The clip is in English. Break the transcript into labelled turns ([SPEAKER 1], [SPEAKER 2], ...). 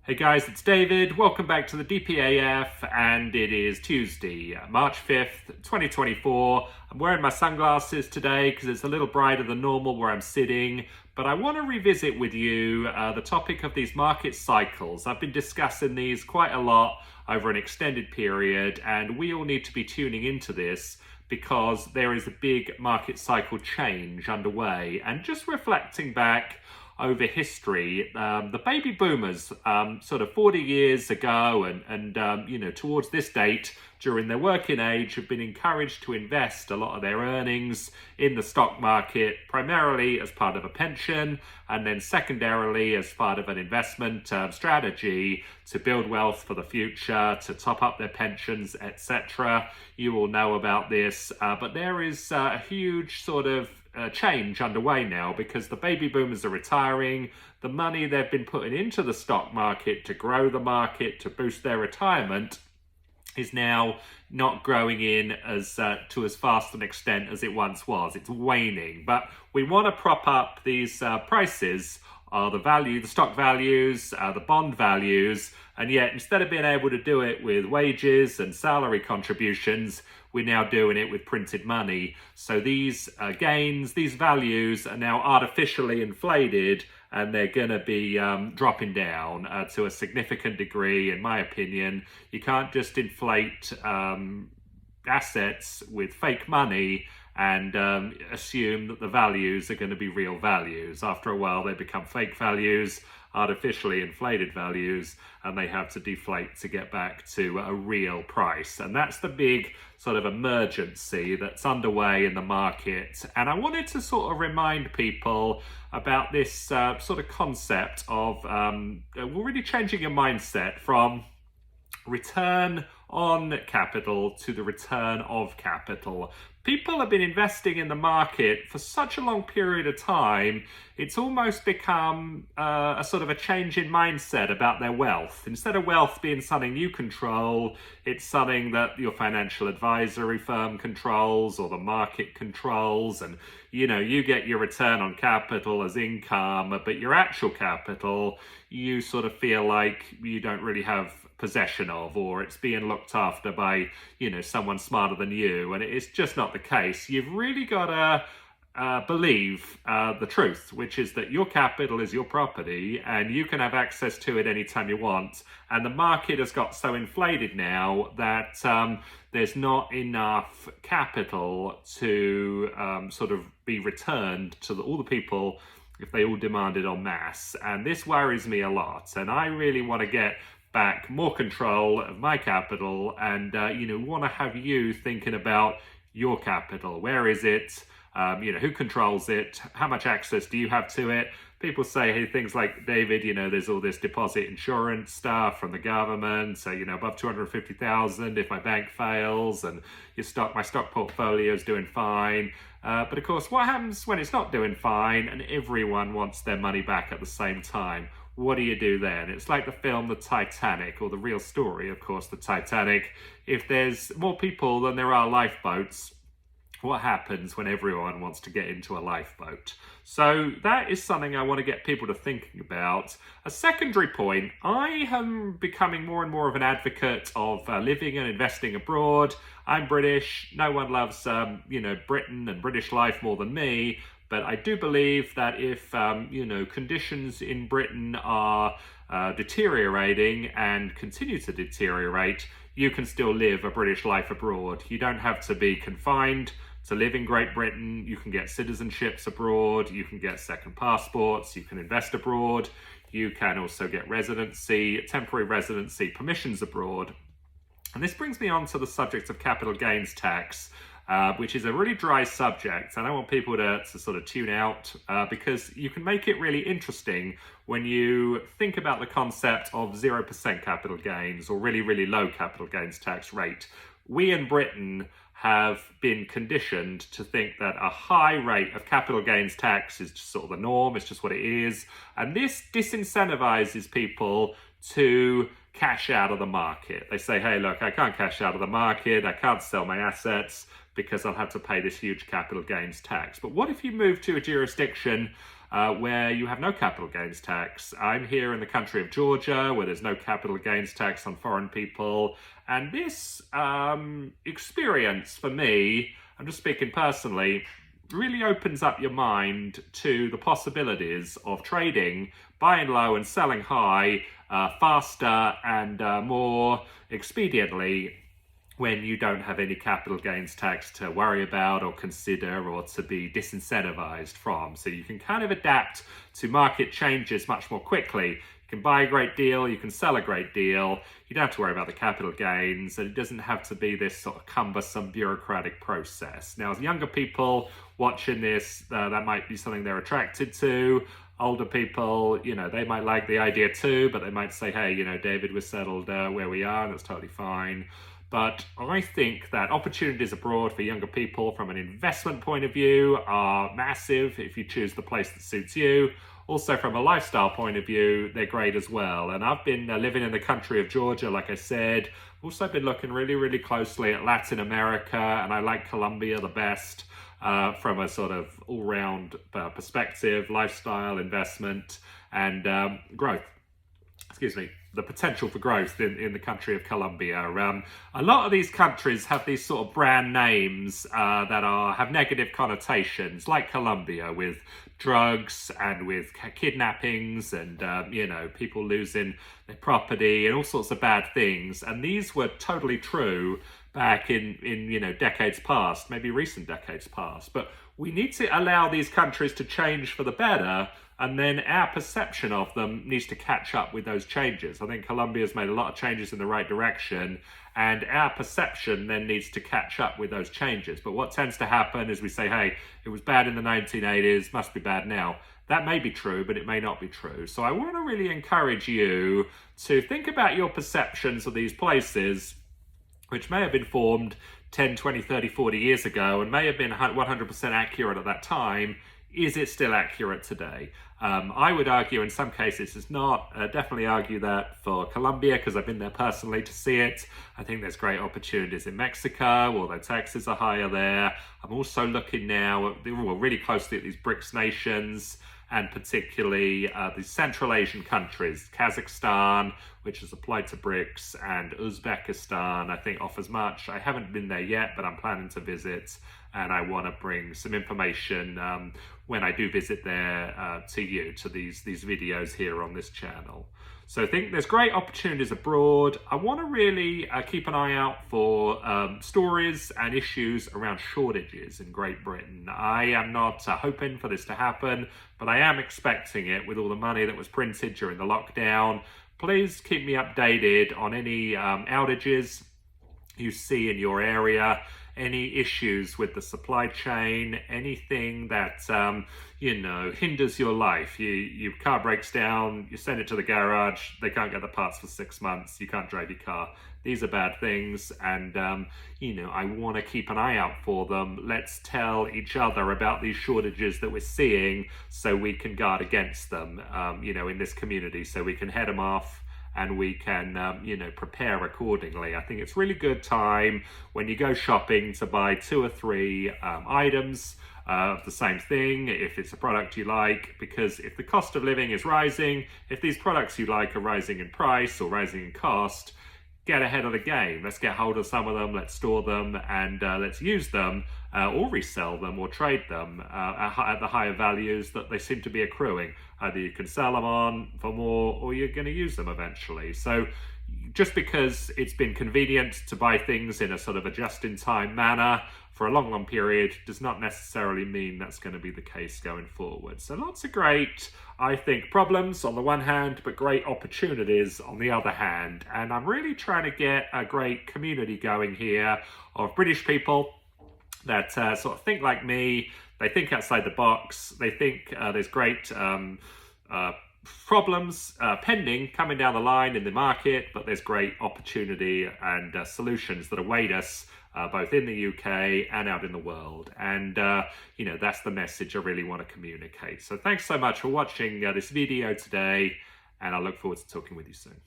[SPEAKER 1] Hey guys, it's David. Welcome back to the DPAF, and it is Tuesday, March 5th, 2024. I'm wearing my sunglasses today because it's a little brighter than normal where I'm sitting, but I want to revisit with you the topic of these market cycles. I've been discussing these quite a lot over an extended period, and we all need to be tuning into this because there is a big market cycle change underway. And just reflecting back over history, the baby boomers, sort of 40 years ago, and towards this date, during their working age, have been encouraged to invest a lot of their earnings in the stock market, primarily as part of a pension, and then secondarily as part of an investment strategy to build wealth for the future, to top up their pensions, etc. You all know about this, but there is a huge sort of change underway now because the baby boomers are retiring. The money they've been putting into the stock market to grow the market, to boost their retirement, is now not growing in as to as fast an extent as it once was. It's waning, but we want to prop up these prices, the stock values, the bond values, and yet instead of being able to do it with wages and salary contributions, we're now doing it with printed money. So these gains, these values are now artificially inflated, and they're going to be dropping down to a significant degree, in my opinion. You can't just inflate assets with fake money and assume that the values are going to be real values. After a while, they become fake values, artificially inflated values, and they have to deflate to get back to a real price. And that's the big sort of emergency that's underway in the market. And I wanted to sort of remind people about this sort of concept of really changing your mindset from return on capital to the return of capital. People have been investing in the market for such a long period of time, it's almost become a sort of a change in mindset about their wealth. Instead of wealth being something you control, it's something that your financial advisory firm controls or the market controls. And, you get your return on capital as income, but your actual capital, you sort of feel like you don't really have possession of, or it's being looked after by someone smarter than you, and it's just not the case. You've really got to believe the truth, which is that your capital is your property and you can have access to it anytime you want. And the market has got so inflated now that there's not enough capital to sort of be returned to all the people if they all demanded en masse. And this worries me a lot, and I really want to get back more control of my capital, and want to have you thinking about your capital. Where is it? Who controls it? How much access do you have to it? People say things like, David, there's all this deposit insurance stuff from the government, so above 250,000 if my bank fails, and my stock portfolio is doing fine. But of course, what happens when it's not doing fine and everyone wants their money back at the same time? What do you do then? It's like the film The Titanic, or the real story, of course, The Titanic. If there's more people than there are lifeboats, what happens when everyone wants to get into a lifeboat? So that is something I want to get people to thinking about. A secondary point, I am becoming more and more of an advocate of living and investing abroad. I'm British. No one loves, Britain and British life more than me. But I do believe that if, conditions in Britain are deteriorating and continue to deteriorate, you can still live a British life abroad. You don't have to be confined to live in Great Britain. You can get citizenships abroad. You can get second passports. You can invest abroad. You can also get temporary residency permissions abroad. And this brings me on to the subject of capital gains tax, which is a really dry subject, and I want people to sort of tune out because you can make it really interesting when you think about the concept of 0% capital gains or really, really low capital gains tax rate. We in Britain have been conditioned to think that a high rate of capital gains tax is just sort of the norm, it's just what it is, and this disincentivizes people to cash out of the market. They say, hey, look, I can't cash out of the market, I can't sell my assets because I'll have to pay this huge capital gains tax. But what if you move to a jurisdiction where you have no capital gains tax. I'm here in the country of Georgia, where there's no capital gains tax on foreign people. And this experience for me, I'm just speaking personally, really opens up your mind to the possibilities of trading buying low and selling high faster and more expediently when you don't have any capital gains tax to worry about or consider or to be disincentivized from. So you can kind of adapt to market changes much more quickly. You can buy a great deal, you can sell a great deal, you don't have to worry about the capital gains, and it doesn't have to be this sort of cumbersome bureaucratic process. Now, as younger people watching this, that might be something they're attracted to. Older people, they might like the idea too, but they might say, hey, David, we're settled where we are, and that's totally fine. But I think that opportunities abroad for younger people from an investment point of view are massive if you choose the place that suits you. Also, from a lifestyle point of view, they're great as well. And I've been living in the country of Georgia, like I said. Also been looking really, really closely at Latin America, and I like Colombia the best from a sort of all-round perspective, lifestyle, investment, and growth. Excuse me. The potential for growth in the country of Colombia. A lot of these countries have these sort of brand names that have negative connotations, like Colombia, with drugs and with kidnappings and people losing their property and all sorts of bad things. And these were totally true back in decades past, maybe recent decades past. But we need to allow these countries to change for the better, and then our perception of them needs to catch up with those changes. I think Colombia's made a lot of changes in the right direction, and our perception then needs to catch up with those changes. But what tends to happen is we say, hey, it was bad in the 1980s, must be bad now. That may be true, but it may not be true. So I want to really encourage you to think about your perceptions of these places, which may have been formed 10, 20, 30, 40 years ago and may have been 100% accurate at that time. Is it still accurate today? I would argue in some cases it's not. Definitely argue that for Colombia, because I've been there personally to see it. I think there's great opportunities in Mexico, although taxes are higher there. I'm also looking now really closely at these BRICS nations, and particularly the Central Asian countries. Kazakhstan, which has applied to BRICS, and Uzbekistan, I think offers much. I haven't been there yet, but I'm planning to visit, and I want to bring some information when I do visit there to you, to these videos here on this channel. So I think there's great opportunities abroad. I want to really keep an eye out for stories and issues around shortages in Great Britain. I am not hoping for this to happen, but I am expecting it with all the money that was printed during the lockdown. Please keep me updated on any outages you see in your area, any issues with the supply chain, anything that hinders your life. Your car breaks down, you send it to the garage, they can't get the parts for 6 months, you can't drive your car. These are bad things, and I want to keep an eye out for them. Let's tell each other about these shortages that we're seeing so we can guard against them in this community, so we can head them off and we can, prepare accordingly. I think it's really good time when you go shopping to buy 2 or 3 items of the same thing, if it's a product you like, because if the cost of living is rising, if these products you like are rising in price or rising in cost, get ahead of the game. Let's get hold of some of them, let's store them, and let's use them or resell them or trade them at the higher values that they seem to be accruing. Either you can sell them on for more or you're going to use them eventually. So just because it's been convenient to buy things in a sort of a just-in-time manner for a long period does not necessarily mean that's going to be the case going forward. So lots of great, I think, problems on the one hand, but great opportunities on the other hand. And I'm really trying to get a great community going here of British people that sort of think like me. They think outside the box. They think there's great problems pending coming down the line in the market, but there's great opportunity and solutions that await us both in the UK and out in the world. And that's the message I really want to communicate. So thanks so much for watching this video today, and I look forward to talking with you soon.